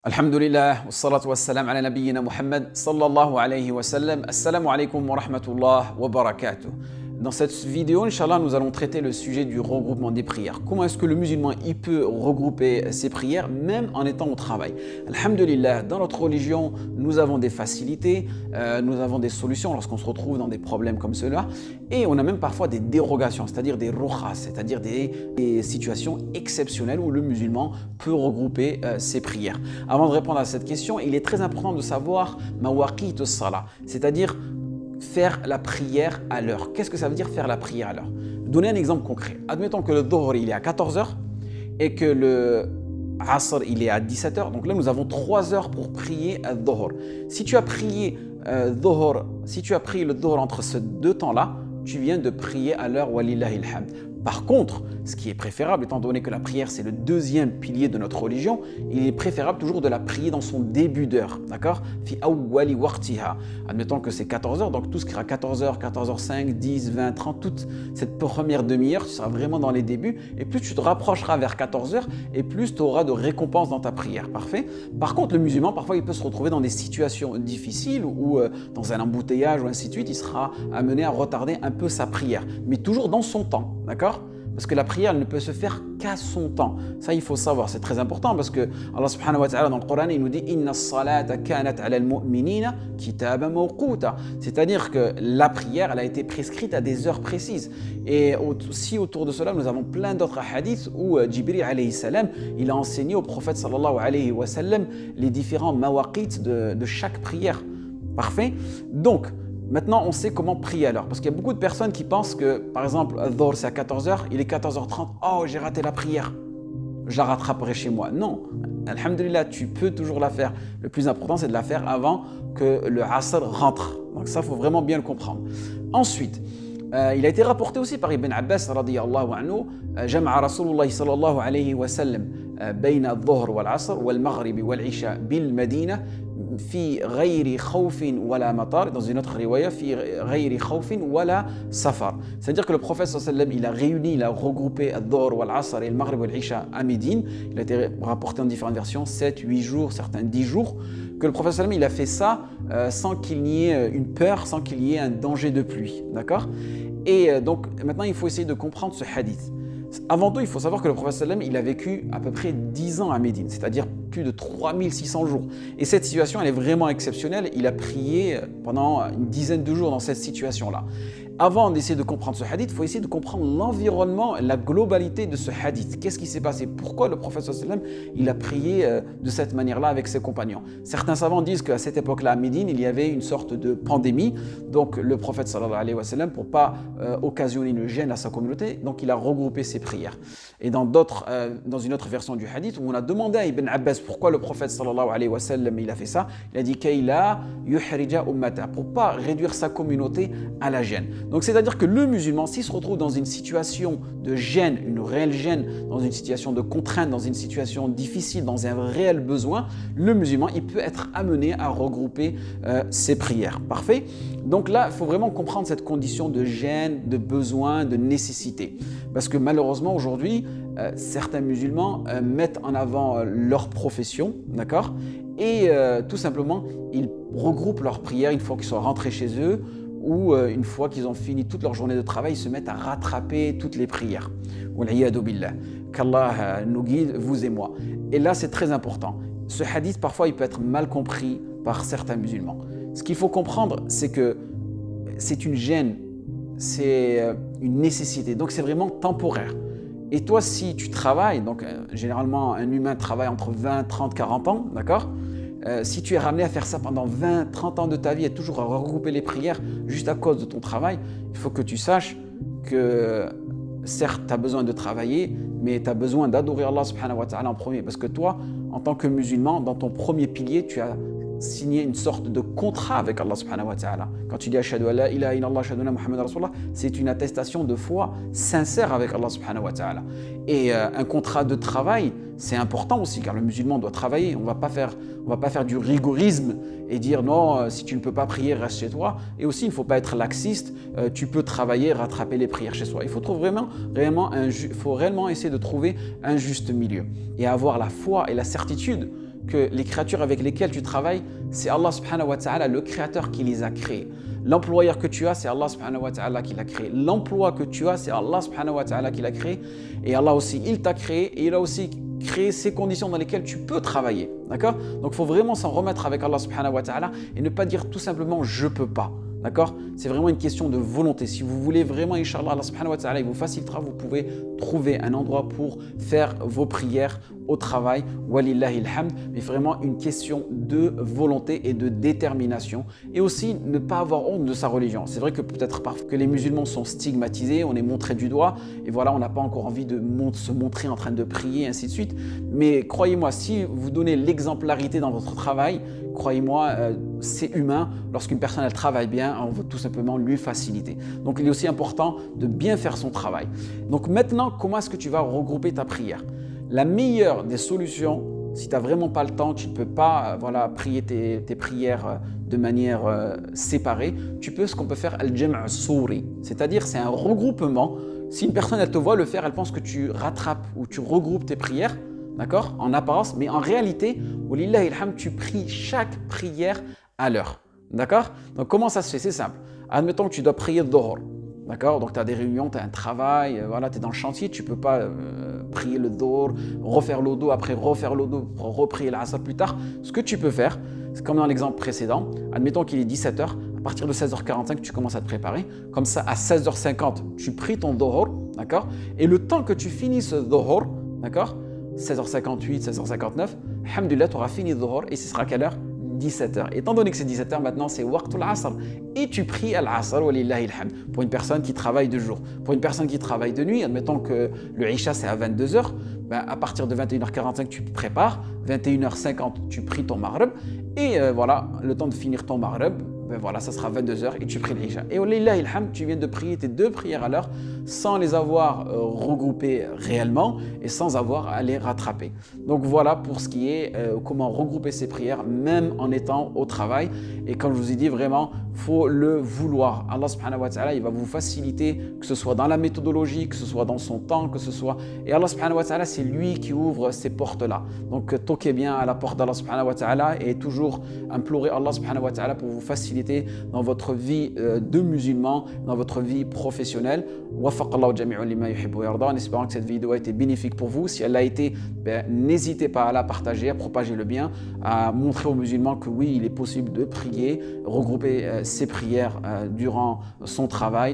Alhamdulillah, wassalatu wassalam ala nabiyyina Muhammad sallallahu alayhi wa sallam. Assalamu alaikum wa rahmatullah wa barakatuh. Dans cette vidéo, Inch'Allah, nous allons traiter le sujet du regroupement des prières. Comment est-ce que le musulman il peut regrouper ses prières même en étant au travail? Alhamdulillah, dans notre religion, nous avons des facilités, nous avons des solutions lorsqu'on se retrouve dans des problèmes comme cela. Et on a même parfois des dérogations, c'est-à-dire des rukhas, c'est-à-dire des situations exceptionnelles où le musulman peut regrouper ses prières. Avant de répondre à cette question, il est très important de savoir mawaqit as-salah, c'est-à-dire faire la prière à l'heure. Qu'est-ce que ça veut dire faire la prière à l'heure? Donner un exemple concret. Admettons que le dhuhr il est à 14h et que le asr il est à 17h. Donc là nous avons 3 heures pour prier à dhuhr. Si tu as prié le dhuhr entre ces deux temps-là, tu viens de prier à l'heure walillahil hamd. Par contre, ce qui est préférable, étant donné que la prière c'est le deuxième pilier de notre religion, il est préférable toujours de la prier dans son début d'heure, d'accord? Fi awwali waqtiha. Admettons que c'est 14h, donc tout ce qui sera 14h, 14h05, 10, 20, 30, toute cette première demi-heure, tu seras vraiment dans les débuts, et plus tu te rapprocheras vers 14h, et plus tu auras de récompenses dans ta prière, parfait? Par contre, le musulman, parfois, il peut se retrouver dans des situations difficiles, ou dans un embouteillage, ou ainsi de suite, il sera amené à retarder un peu sa prière, mais toujours dans son temps, d'accord? Parce que la prière elle ne peut se faire qu'à son temps. Ça, il faut savoir, c'est très important parce que Allah subhanahu wa ta'ala dans le Coran, il nous dit Inna as-salata kanat 'ala al-mu'minina kitaban mawquta. C'est-à-dire que la prière, elle a été prescrite à des heures précises. Et aussi autour de cela, nous avons plein d'autres hadiths où Jibril alayhi salam, il a enseigné au prophète sallallahu alayhi wa sallam les différents mawaqit de chaque prière. Parfait. Donc, maintenant, on sait comment prier à l'heure. Parce qu'il y a beaucoup de personnes qui pensent que, par exemple, Dhuhr c'est à 14h, il est 14h30, oh j'ai raté la prière, je la rattraperai chez moi. Non, alhamdulillah, tu peux toujours la faire. Le plus important, c'est de la faire avant que le Asr rentre. Donc ça, il faut vraiment bien le comprendre. Ensuite, il a été rapporté aussi par Ibn Abbas radiyallahu anhu, jama'a Rasulullah sallallahu alayhi wa sallam bayna al-dhuhr wal-asr wal-maghrib wal-isha bil-Madina fi ghayri khawfin wala matar, dans une autre riwaya fi ghayri khawfin wala safar. C'est-à-dire que le prophète sallallahu alayhi wa sallam, il a réuni, il a regroupé al-dhuhr wal-asr et le-maghrib wal-isha à Médine. Il a été rapporté en différentes versions, 7, 8 jours, certains 10 jours. Que le prophète sallallahu alayhi wa sallam, il a fait ça sans qu'il y ait une peur, sans qu'il y ait un danger de pluie, d'accord? Et donc maintenant il faut essayer de comprendre ce hadith. Avant tout, il faut savoir que le prophète sallallahu alayhi wa sallam, il a vécu à peu près 10 ans à Médine, c'est-à-dire plus de 3600 jours. Et cette situation, elle est vraiment exceptionnelle. Il a prié pendant une dizaine de jours dans cette situation-là. Avant d'essayer de comprendre ce hadith, il faut essayer de comprendre l'environnement, la globalité de ce hadith. Qu'est-ce qui s'est passé? Pourquoi le prophète sallallahu alayhi wa sallam, il a prié de cette manière-là avec ses compagnons? Certains savants disent qu'à cette époque-là, à Médine, il y avait une sorte de pandémie. Donc le prophète sallallahu alayhi wa sallam, pour ne pas occasionner une gêne à sa communauté, donc il a regroupé ses prières. Et dans une autre version du hadith, où on a demandé à Ibn Abbas pourquoi le prophète sallallahu alayhi wa sallam, il a fait ça, il a dit Kayla yuhrija ummata, pour ne pas réduire sa communauté à la gêne. Donc c'est-à-dire que le musulman, s'il se retrouve dans une situation de gêne, une réelle gêne, dans une situation de contrainte, dans une situation difficile, dans un réel besoin, le musulman, il peut être amené à regrouper ses prières. Parfait? Donc là, il faut vraiment comprendre cette condition de gêne, de besoin, de nécessité. Parce que malheureusement, aujourd'hui, certains musulmans mettent en avant leur profession, d'accord? Et tout simplement, ils regroupent leurs prières une fois qu'ils sont rentrés chez eux, ou une fois qu'ils ont fini toute leur journée de travail, ils se mettent à rattraper toutes les prières. Wal'iyadu billah. Qu'Allah nous guide, vous et moi. Et là, c'est très important. Ce hadith, parfois, il peut être mal compris par certains musulmans. Ce qu'il faut comprendre, c'est que c'est une gêne, c'est une nécessité, donc c'est vraiment temporaire. Et toi, si tu travailles, donc généralement un humain travaille entre 20, 30, 40 ans, d'accord? Si tu es ramené à faire ça pendant 20, 30 ans de ta vie et toujours à regrouper les prières juste à cause de ton travail, il faut que tu saches que certes, tu as besoin de travailler, mais tu as besoin d'adorer Allah subhanahu wa ta'ala en premier. Parce que toi, en tant que musulman, dans ton premier pilier, tu as signé une sorte de contrat avec Allah subhanahu wa ta'ala. Quand tu dis Ashhadu an la ilaha illallah, Ashhadu anna Muhammadan Rasulullah, c'est une attestation de foi sincère avec Allah subhanahu wa ta'ala. Et un contrat de travail, c'est important aussi, car le musulman doit travailler. On ne va pas faire du rigorisme et dire non, si tu ne peux pas prier, reste chez toi. Et aussi, il ne faut pas être laxiste, tu peux travailler, rattraper les prières chez soi. Il faut réellement essayer de trouver un juste milieu et avoir la foi et la certitude que les créatures avec lesquelles tu travailles, c'est Allah subhanahu wa ta'ala, le créateur qui les a créées. L'employeur que tu as, c'est Allah subhanahu wa ta'ala qui l'a créé. L'emploi que tu as, c'est Allah subhanahu wa ta'ala qui l'a créé. Et Allah aussi, il t'a créé et il a aussi créé ces conditions dans lesquelles tu peux travailler. D'accord? Donc il faut vraiment s'en remettre avec Allah subhanahu wa ta'ala et ne pas dire tout simplement je peux pas. D'accord? C'est vraiment une question de volonté. Si vous voulez vraiment, Inch'Allah, Allah subhanahu wa ta'ala, il vous facilitera, vous pouvez trouver un endroit pour faire vos prières au travail. Walillahi alhamd. Mais vraiment une question de volonté et de détermination. Et aussi ne pas avoir honte de sa religion. C'est vrai que peut-être parfois que les musulmans sont stigmatisés, on est montré du doigt. Et voilà, on n'a pas encore envie de se montrer en train de prier, ainsi de suite. Mais croyez-moi, si vous donnez l'exemplarité dans votre travail, croyez-moi, c'est humain. Lorsqu'une personne elle travaille bien, on veut tout simplement lui faciliter. Donc il est aussi important de bien faire son travail. Donc maintenant, comment est-ce que tu vas regrouper ta prière? La meilleure des solutions, si tu n'as vraiment pas le temps, tu ne peux pas prier tes prières de manière séparée, tu peux ce qu'on peut faire al-jam' souri, c'est-à-dire c'est un regroupement. Si une personne elle te voit le faire, elle pense que tu rattrapes ou tu regroupes tes prières, d'accord, en apparence, mais en réalité, walillahi alhamd, tu pries chaque prière à l'heure. D'accord? Donc comment ça se fait? C'est simple. Admettons que tu dois prier le Dhuhr. D'accord? Donc tu as des réunions, tu as un travail, tu es dans le chantier, tu ne peux pas prier le Dhuhr, refaire l'odo, après refaire l'odo, reprier l'Asr plus tard. Ce que tu peux faire, c'est comme dans l'exemple précédent, admettons qu'il est 17h, à partir de 16h45, tu commences à te préparer. Comme ça, à 16h50, tu pries ton Dhuhr, d'accord? Et le temps que tu finis ce Dhuhr, d'accord? 16h58, 16h59, alhamdoulilah, tu auras fini le Dhuhr et ce sera à quelle heure? 17h. Étant donné que c'est 17h, maintenant c'est Waqtul Asr. Et tu pries Al-Asr, walillahi alhamd, pour une personne qui travaille de jour. Pour une personne qui travaille de nuit, admettons que le Isha c'est à 22h, à partir de 21h45, tu te prépares, 21h50, tu pries ton Maghrib, et le temps de finir ton Maghrib, ça sera 22h et tu pries l'Isha. Et walillahi alhamd, tu viens de prier tes deux prières à l'heure sans les avoir regroupées réellement et sans avoir à les rattraper. Donc voilà pour ce qui est comment regrouper ses prières même en étant au travail. Et comme je vous ai dit, vraiment, il faut le vouloir. Allah subhanahu wa ta'ala, il va vous faciliter, que ce soit dans la méthodologie, que ce soit dans son temps, que ce soit... Et Allah subhanahu wa ta'ala, c'est lui qui ouvre ces portes-là. Donc toquez bien à la porte d'Allah subhanahu wa ta'ala et toujours implorez Allah subhanahu wa ta'ala pour vous faciliter dans votre vie de musulman, dans votre vie professionnelle. Wafaqallahu jami'un lima yuhibbu wa yarda. En espérant que cette vidéo a été bénéfique pour vous. Si elle l'a été, n'hésitez pas à la partager, à propager le bien, à montrer aux musulmans que oui, il est possible de prier, regrouper ses prières durant son travail.